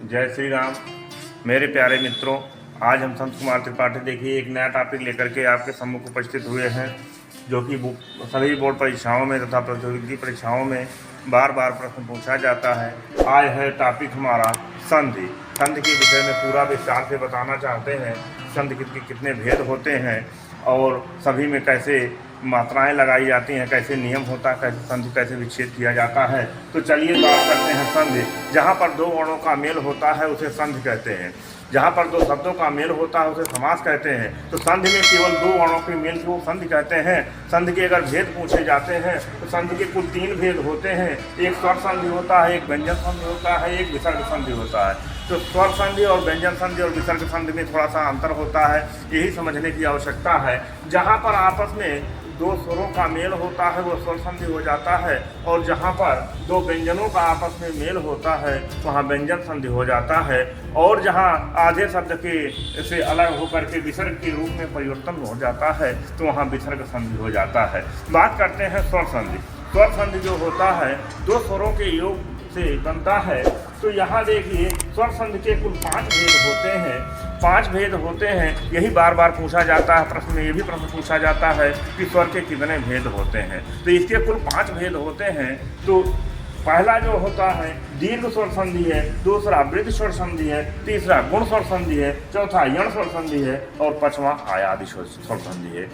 जय श्री राम। मेरे प्यारे मित्रों, आज हम संत कुमार त्रिपाठी देखिए एक नया टॉपिक लेकर के आपके सम्मुख उपस्थित हुए हैं, जो कि सभी बोर्ड परीक्षाओं में तथा प्रतियोगिकी परीक्षाओं में बार बार प्रश्न पूछा जाता है। आज है टॉपिक हमारा संधि। संधि के विषय में पूरा विस्तार से बताना चाहते हैं। संधि के कितने भेद होते हैं और सभी में कैसे मात्राएं लगाई जाती हैं, कैसे नियम होता है, कैसे संधि कैसे विच्छेद किया जाता है। तो चलिए बात करते हैं संधि। जहाँ पर दो वर्णों का मेल होता है उसे संधि कहते हैं। जहाँ पर दो शब्दों का मेल होता है उसे समास कहते हैं। तो संधि में केवल दो वर्णों के मेल को संधि कहते हैं। संधि के अगर भेद पूछे जाते हैं तो संधि के कुल 3 भेद होते हैं। एक स्वर संधि होता है, एक व्यंजन संधि होता है, एक विसर्ग संधि होता है। तो स्वर संधि और व्यंजन संधि और विसर्ग संधि में थोड़ा सा अंतर होता है, यही समझने की आवश्यकता है। जहाँ पर आपस में दो स्वरों का मेल होता है वो स्वर संधि हो जाता है, और जहाँ पर दो व्यंजनों का आपस में मेल होता है वहाँ व्यंजन संधि हो जाता है। और जहाँ आधे शब्द के से अलग होकर के विसर्ग के रूप में परिवर्तन हो जाता है तो वहाँ विसर्ग संधि हो जाता है। बात करते हैं स्वर संधि। स्वर संधि जो होता है दो स्वरों के योग से बनता है। तो यहाँ देखिए स्वर संधि के कुल 5 भेद होते हैं। 5 भेद होते हैं, यही बार बार पूछा जाता है प्रश्न में। ये भी प्रश्न पूछा जाता है कि स्वर के कितने भेद होते हैं। तो इसके कुल 5 भेद होते हैं। तो पहला जो होता है दीर्घ स्वर संधि है, दूसरा वृद्ध स्वर संधि है, तीसरा गुण स्वर संधि है, चौथा यण स्वर संधि है और 5वां आयादी स्वर संधि है।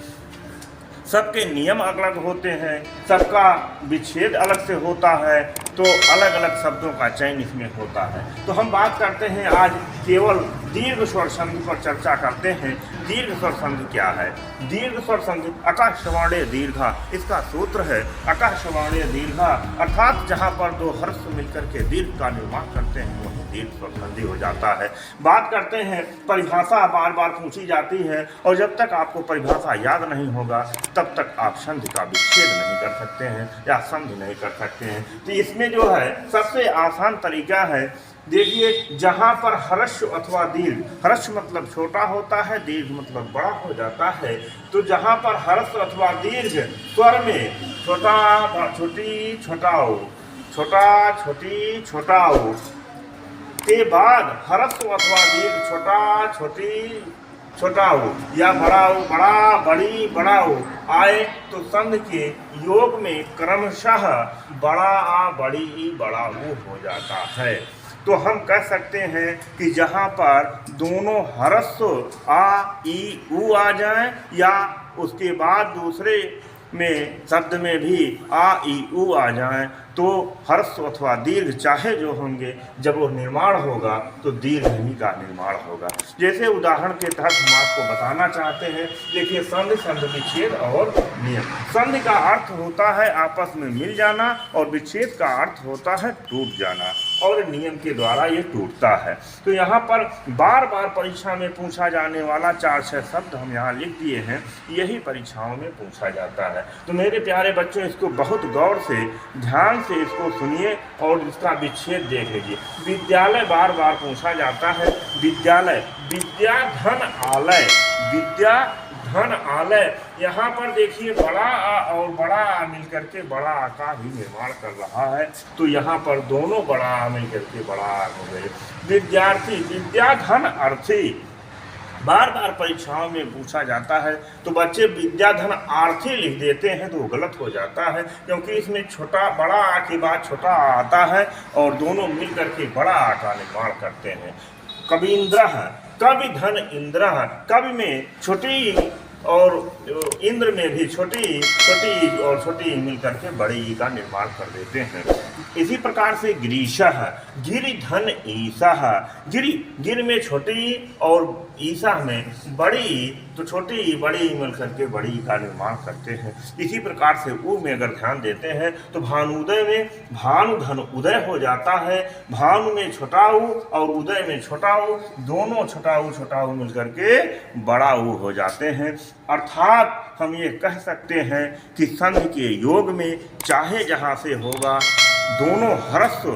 सबके नियम अलग अलग होते हैं, सबका विच्छेद अलग से होता है, तो अलग अलग शब्दों का चयन इसमें होता है। तो हम बात करते हैं आज केवल दीर्घ स्वर संधि पर चर्चा करते हैं। दीर्घ स्वर संधि क्या है? दीर्घ स्वर संधि अकाशवाण्य दीर्घा, इसका सूत्र है अकाशवाण्य दीर्घा, अर्थात जहाँ पर दो हर्ष मिलकर के दीर्घ का निर्माण करते हैं वही दीर्घ स्वर संधि हो जाता है। बात करते हैं परिभाषा बार बार पूछी जाती है, और जब तक आपको परिभाषा याद नहीं होगा तब तक आप संधि का विच्छेद नहीं कर सकते हैं या संधि नहीं कर सकते हैं। तो इसमें जो है सबसे आसान तरीका है, देखिए जहाँ पर ह्रस्व अथवा दीर्घ, ह्रस्व मतलब छोटा होता है, दीर्घ मतलब बड़ा हो जाता है। तो जहाँ पर ह्रस्व अथवा दीर्घ स्वर में छोटा छोटी छोटाओ, छोटा छोटी छोटाओ के बाद ह्रस्व अथवा दीर्घ छोटा छोटी छोटाओ या बड़ाओ बड़ा बड़ी बड़ाओ आए तो संधि के योग में क्रमशः बड़ा आ बड़ी ई बड़ा ऊ हो जाता है। तो हम कह सकते हैं कि जहाँ पर दोनों ह्रस्व आ ई ऊ आ जाए या उसके बाद दूसरे में शब्द में भी आ ई ऊ आ जाए तो ह्रस्व अथवा दीर्घ चाहे जो होंगे, जब वो निर्माण होगा तो दीर्घ ही का निर्माण होगा। जैसे उदाहरण के तहत हम आपको बताना चाहते हैं, देखिए संधि, संधि विच्छेद और नियम। संधि का अर्थ होता है आपस में मिल जाना और विच्छेद का अर्थ होता है टूट जाना, और नियम के द्वारा ये टूटता है। तो यहाँ पर बार बार परीक्षा में पूछा जाने वाला 4-6 शब्द हम यहाँ लिख दिए हैं, यही परीक्षाओं में पूछा जाता है। तो मेरे प्यारे बच्चों, इसको बहुत गौर से ध्यान से इसको सुनिए और इसका विच्छेद देख लीजिए। विद्यालय बार बार पूछा जाता है। विद्यालय, विद्या धन आलय, विद्या धन आलय। यहाँ पर देखिए बड़ा आ और बड़ा आ मिलकर के बड़ा आ का ही निर्माण कर रहा है। तो यहाँ पर दोनों बड़ा आ मिलकर के बड़ा आ हो गए। विद्यार्थी, विद्या धन अर्थी, बार बार परीक्षाओं में पूछा जाता है। तो बच्चे विद्याधन आर्थी लिख देते हैं तो वो गलत हो जाता है, क्योंकि इसमें छोटा बड़ा आ के बाद छोटा आ आता है और दोनों मिल करके बड़ा आ का निर्माण करते हैं। कवींद्र, कवि धन इंद्र, कवि में छोटी और इंद्र में भी छोटी छोटी और छोटी मिलकर के बड़ी ई का निर्माण कर देते हैं। इसी प्रकार से गिरीशः, गिरि धन ईशः, गिरि, गिर में छोटी और ईशा में बड़ी, तो छोटी बड़ी मिलकर के बड़ी का निर्माण करते हैं। इसी प्रकार से ऊ में अगर ध्यान देते हैं तो भानुदय में भानु धन उदय हो जाता है। भानु में छोटा ऊ और उदय में छोटा ऊ, दोनों छोटा ऊ मिलकर के बड़ा ऊ हो जाते हैं। अर्थात हम ये कह सकते हैं कि संधि के योग में चाहे जहाँ से होगा दोनों ह्रस्व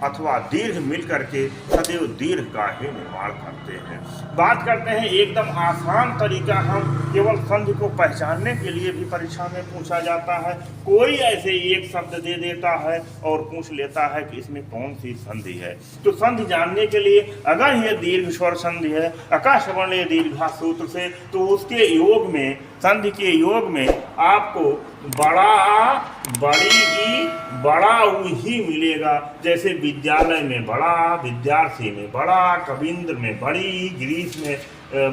अथवा दीर्घ मिल करके सदैव दीर्घ का ही निर्माण करते हैं। बात करते हैं एकदम आसान तरीका, हम केवल संधि को पहचानने के लिए भी परीक्षा में पूछा जाता है। कोई ऐसे एक शब्द दे देता है और पूछ लेता है कि इसमें कौन सी संधि है। तो संधि जानने के लिए अगर यह दीर्घ स्वर संधि है आकाश वर्णीय दीर्घा सूत्र से, तो उसके योग में, संधि के योग में आपको बड़ा आ, बड़ी ई, बड़ा ऊ ही मिलेगा। जैसे विद्यालय में बड़ा, विद्यार्थी में बड़ा, कविंद्र में बड़ी, गिरीश में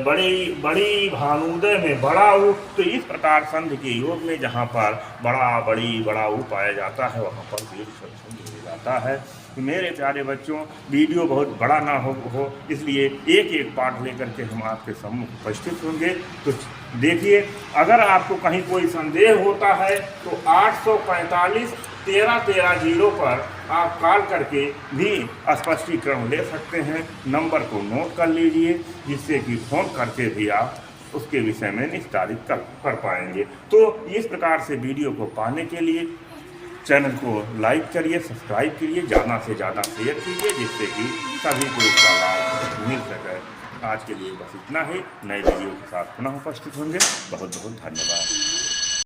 बड़ी, भानुदय में बड़ा ऊ। तो इस प्रकार संधि के योग में जहाँ पर बड़ा, बड़ी, बड़ा ऊ पाया जाता है वहाँ पर दीर्घ स्वर संधि हो जाता है। तो मेरे प्यारे बच्चों, वीडियो बहुत बड़ा ना हो इसलिए एक एक पार्ट लेकर के हम आपके सम्मुख उपस्थित होंगे। तो देखिए, अगर आपको कहीं कोई संदेह होता है तो 845 1313 पर आप कॉल करके भी स्पष्टीकरण ले सकते हैं। नंबर को नोट कर लीजिए, जिससे कि फ़ोन करके भी आप उसके विषय में निस्तारित कर पाएंगे। तो इस प्रकार से वीडियो को पाने के लिए चैनल को लाइक करिए, सब्सक्राइब करिए, ज़्यादा से ज़्यादा शेयर कीजिए, जिससे कि सभी को इसका लाभ मिल सके। आज के लिए बस इतना ही। नए वीडियो के साथ पुनः उपस्थित होंगे। बहुत बहुत धन्यवाद।